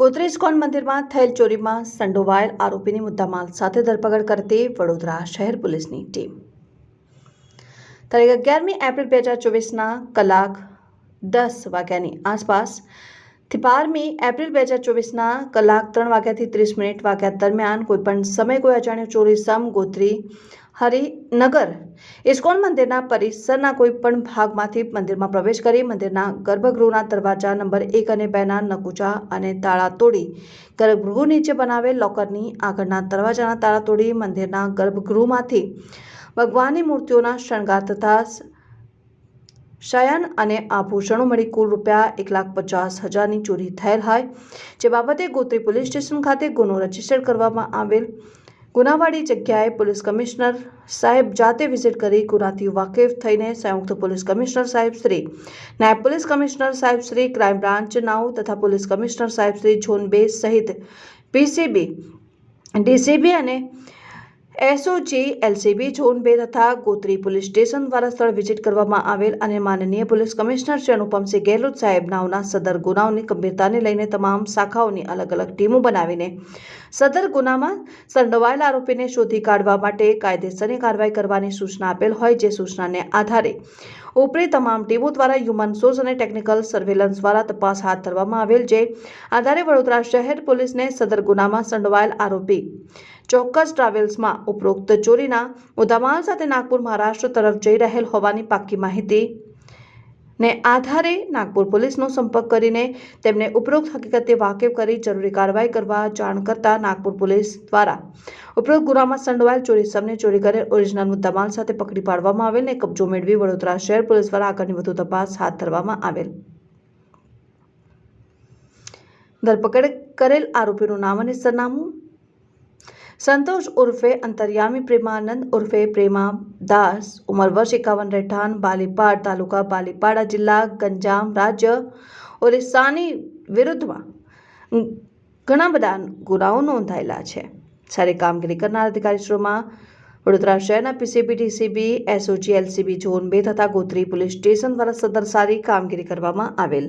Gotri ISKCON મંદિરમાં થયેલ ચોરીમાં સંડોવાયેલ આરોપીની મુદ્દામાલ સાથે ધરપકડ કરતી વડોદરા શહેર પોલીસની ટીમ તારીખ 11મી એપ્રિલ 2024ના કલાક 10 વાગ્યાની આસપાસથી 12મી એપ્રિલ 2024ના કલાક 3 વાગ્યાથી 30 મિનિટ વાગ્યા દરમિયાન કોઈપણ સમય કોઈ અજાણ્યો ચોર ઇસમ ગોત્રી હરિનગર ઇસ્કોન મંદિરના પરિસરના કોઈપણ ભાગમાંથી મંદિરમાં પ્રવેશ કરી મંદિરના ગર્ભગૃહના દરવાજા નંબર 1 અને 2ના નકુચા અને તાળા તોડી ગર્ભગૃહ નીચે બનાવેલ લોકરની આગળના દરવાજાના તાળા તોડી મંદિરના ગર્ભગૃહમાંથી ભગવાનની મૂર્તિઓના શણગાર તથા શયન અને આભૂષણો મળી કુલ રૂપિયા 1,50,000ની ચોરી થયેલ હોય જે બાબતે ગોત્રી પોલીસ સ્ટેશન ખાતે ગુનો રજીસ્ટર કરવામાં આવેલ ગુનાવાળી જગ્યાએ પોલીસ કમિશનર સાહેબ જાતે વિઝિટ કરી ગુનાથી વાકેફ થઈને સંયુક્ત પોલીસ કમિશનર સાહેબ શ્રી, નાયબ પોલીસ કમિશનર સાહેબ શ્રી, ક્રાઇમ બ્રાન્ચ 9 તથા પોલીસ કમિશનર સાહેબ શ્રી ઝોન 2 સહિત પીસીબી, ડીસીબી અને એસઓજી, એલસીબી ઝોન 2 તથા ગોત્રી પોલીસ સ્ટેશન દ્વારા સ્થળ વિઝિટ કરવામાં આવેલ અને માનનીય પોલીસ કમિશનર શ્રી અનુપમસિંહ ગેહલોત સાહેબ નાઓના સદર ગુનાઓની ગંભીરતાને લઈને તમામ શાખાઓની અલગ અલગ ટીમો બનાવીને સદર ગુનામાં સંડોવાયેલા આરોપીને શોધી કાઢવા માટે કાયદેસરની કાર્યવાહી કરવાની સૂચના આપેલ હોય જે સૂચનાને આધારે ઉપરી તમામ ટીમો દ્વારા હ્યુમન સોર્સ અને ટેકનિકલ સર્વેલન્સ દ્વારા તપાસ હાથ ધરવામાં આવેલ જે આધારે વડોદરા શહેર પોલીસને સદર ગુનામાં સંડોવાયેલ આરોપી ચોક્કસ ટ્રાવેલ્સમાં ઉપરોક્ત ચોરીના મુદ્દામાલ સાથે નાગપુર મહારાષ્ટ્ર તરફ જઈ રહેલ હોવાની પાક્કી માહિતીને આધારે નાગપુર પોલીસનો સંપર્ક કરીને તેમને ઉપરોક્ત હકીકતે વાકેફ કરી જરૂરી કાર્યવાહી કરવા જાણ કરતા નાગપુર પોલીસ દ્વારા ઉપરોક્ત ગુનામાં સંડોવાયેલ ચોર ઇસમને ચોરી કરેલ ઓરિજિનલ મુદ્દામાલ સાથે પકડી પાડવામાં આવેલ અને કબજો મેળવી વડોદરા શહેર પોલીસ દ્વારા આગળની વધુ તપાસ હાથ ધરવામાં આવેલ. ધરપકડ કરેલ આરોપીનું નામ અને સરનામું: સંતોષ ઉર્ફે અંતર્યામી પ્રેમાનંદ ઉર્ફે પ્રેમા દાસ, ઉંમર વર્ષ 51, રહેઠાણ બાલીપાડ, તાલુકા બાલીપાડા, જિલ્લા ગંજામ, રાજ્ય ઓરિસ્સાની વિરુદ્ધમાં ઘણા બધા ગુનાઓ નોંધાયેલા છે. સારી કામગીરી કરનાર અધિકારીશ્રીઓમાં વડોદરા શહેરના PCB, DCB, SOG, LCB zone 2 તથા ગોત્રી પોલીસ સ્ટેશન દ્વારા સદર સારી કામગીરી કરવામાં આવેલ.